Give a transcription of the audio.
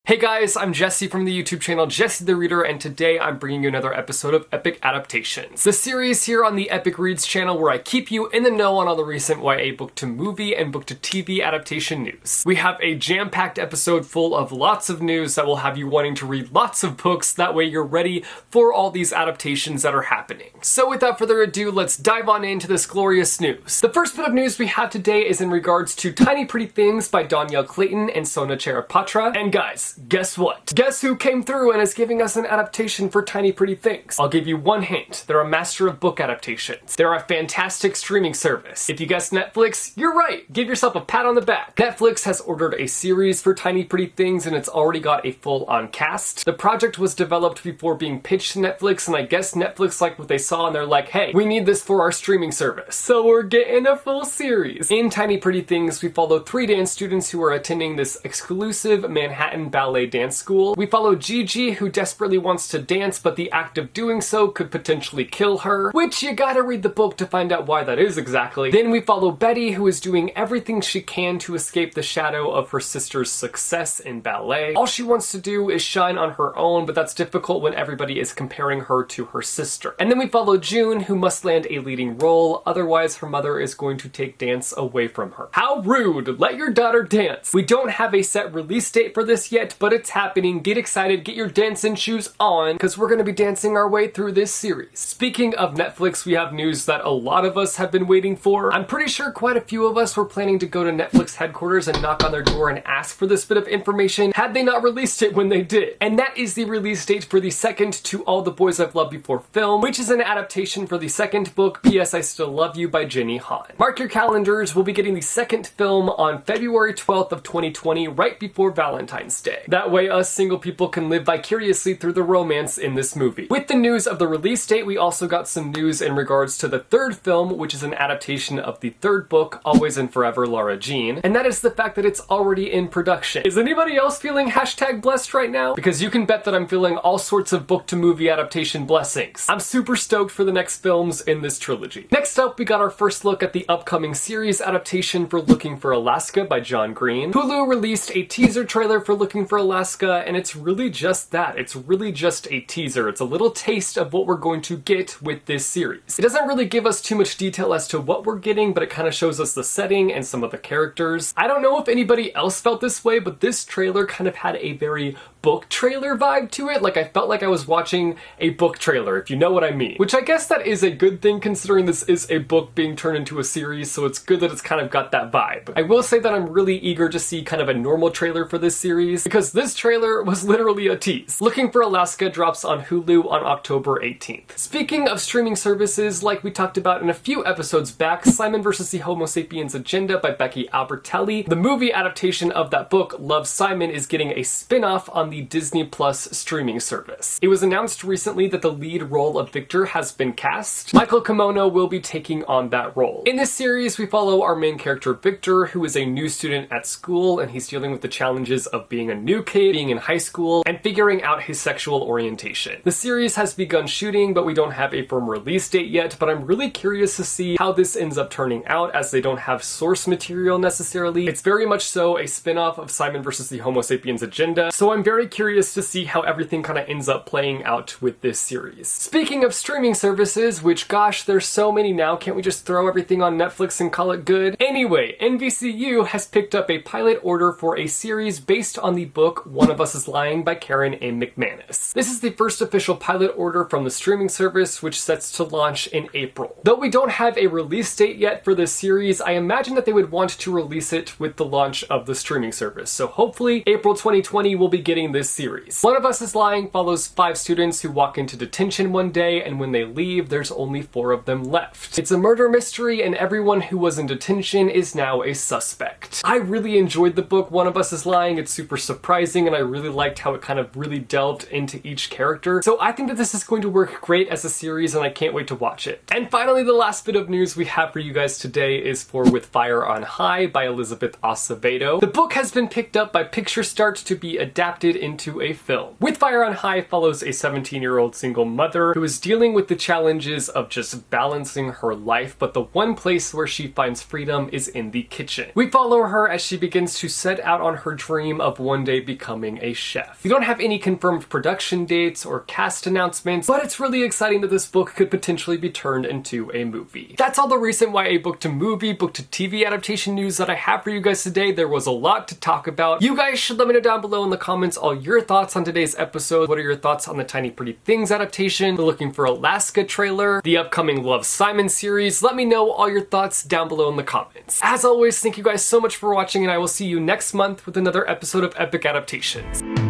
Hey guys, I'm Jesse from the YouTube channel Jesse the Reader, and today I'm bringing you another episode of Epic Adaptations, the series here on the Epic Reads channel where I keep you in the know on all the recent YA book-to-movie and book-to-TV adaptation news. We have a jam-packed episode full of lots of news that will have you wanting to read lots of books, that way you're ready for all these adaptations that are happening. So without further ado, let's dive on into this glorious news. The first bit of news we have today is in regards to Tiny Pretty Things by Danielle Clayton and Sona Charapatra, and guys, guess what? Guess who came through and is giving us an adaptation for Tiny Pretty Things? I'll give you one hint. They're a master of book adaptations. They're a fantastic streaming service. If you guessed Netflix, you're right. Give yourself a pat on the back. Netflix has ordered a series for Tiny Pretty Things and it's already got a full-on cast. The project was developed before being pitched to Netflix, and I guess Netflix liked what they saw and they're like, hey, we need this for our streaming service. So we're getting a full series. In Tiny Pretty Things, we follow 3 dance students who are attending this exclusive Manhattan ballet dance school. We follow Gigi, who desperately wants to dance, but the act of doing so could potentially kill her, which you gotta read the book to find out why that is exactly. Then we follow Betty, who is doing everything she can to escape the shadow of her sister's success in ballet. All she wants to do is shine on her own, but that's difficult when everybody is comparing her to her sister. And then we follow June, who must land a leading role, otherwise her mother is going to take dance away from her. How rude! Let your daughter dance! We don't have a set release date for this yet, but it's happening. Get excited, get your dancing shoes on, because we're going to be dancing our way through this series. Speaking of Netflix, we have news that a lot of us have been waiting for. I'm pretty sure quite a few of us were planning to go to Netflix headquarters and knock on their door and ask for this bit of information had they not released it when they did. And that is the release date for the second To All the Boys I've Loved Before film, which is an adaptation for the second book, P.S. I Still Love You by Jenny Han. Mark your calendars, we'll be getting the second film on February 12th of 2020, right before Valentine's Day. That way us single people can live vicariously through the romance in this movie. With the news of the release date, we also got some news in regards to the third film, which is an adaptation of the third book, Always and Forever, Lara Jean, and that is the fact that it's already in production. Is anybody else feeling hashtag blessed right now? Because you can bet that I'm feeling all sorts of book-to-movie adaptation blessings. I'm super stoked for the next films in this trilogy. Next up, we got our first look at the upcoming series adaptation for Looking for Alaska by John Green. Hulu released a teaser trailer for Looking for Alaska, and it's really just that. It's really just a teaser. It's a little taste of what we're going to get with this series. It doesn't really give us too much detail as to what we're getting, but it kind of shows us the setting and some of the characters. I don't know if anybody else felt this way, but this trailer kind of had a very book trailer vibe to it. Like, I felt like I was watching a book trailer, if you know what I mean. Which I guess that is a good thing considering this is a book being turned into a series, so it's good that it's kind of got that vibe. I will say that I'm really eager to see kind of a normal trailer for this series, because this trailer was literally a tease. Looking for Alaska drops on Hulu on October 18th. Speaking of streaming services, like we talked about in a few episodes back, Simon vs. the Homo Sapiens Agenda by Becky Albertelli, the movie adaptation of that book, Love, Simon, is getting a spin-off on the Disney Plus streaming service. It was announced recently that the lead role of Victor has been cast. Michael Kimono will be taking on that role. In this series, we follow our main character Victor, who is a new student at school, and he's dealing with the challenges of being a new kid, being in high school, and figuring out his sexual orientation. The series has begun shooting, but we don't have a firm release date yet, but I'm really curious to see how this ends up turning out, as they don't have source material necessarily. It's very much so a spin-off of Simon vs. the Homo Sapiens Agenda, so I'm very curious to see how everything kind of ends up playing out with this series. Speaking of streaming services, which gosh, there's so many now, can't we just throw everything on Netflix and call it good? Anyway, NBCU has picked up a pilot order for a series based on the book One of Us is Lying by Karen A. McManus. This is the first official pilot order from the streaming service, which sets to launch in April. Though we don't have a release date yet for this series, I imagine that they would want to release it with the launch of the streaming service. So hopefully April 2020 we'll be getting this series. One of Us is Lying follows 5 students who walk into detention one day, and when they leave, there's only 4 of them left. It's a murder mystery, and everyone who was in detention is now a suspect. I really enjoyed the book One of Us is Lying. It's super surprising, and I really liked how it kind of really delved into each character. So I think that this is going to work great as a series, and I can't wait to watch it. And finally, the last bit of news we have for you guys today is for With Fire on High by Elizabeth Acevedo. The book has been picked up by Picture Start to be adapted into a film. With Fire on High follows a 17-year-old single mother who is dealing with the challenges of just balancing her life, but the one place where she finds freedom is in the kitchen. We follow her as she begins to set out on her dream of one day day becoming a chef. We don't have any confirmed production dates or cast announcements, but it's really exciting that this book could potentially be turned into a movie. That's all the recent YA book to movie, book to TV adaptation news that I have for you guys today. There was a lot to talk about. You guys should let me know down below in the comments all your thoughts on today's episode. What are your thoughts on the Tiny Pretty Things adaptation, the Looking for Alaska trailer, the upcoming Love, Simon series? Let me know all your thoughts down below in the comments. As always, thank you guys so much for watching, and I will see you next month with another episode of Epic Adaptations.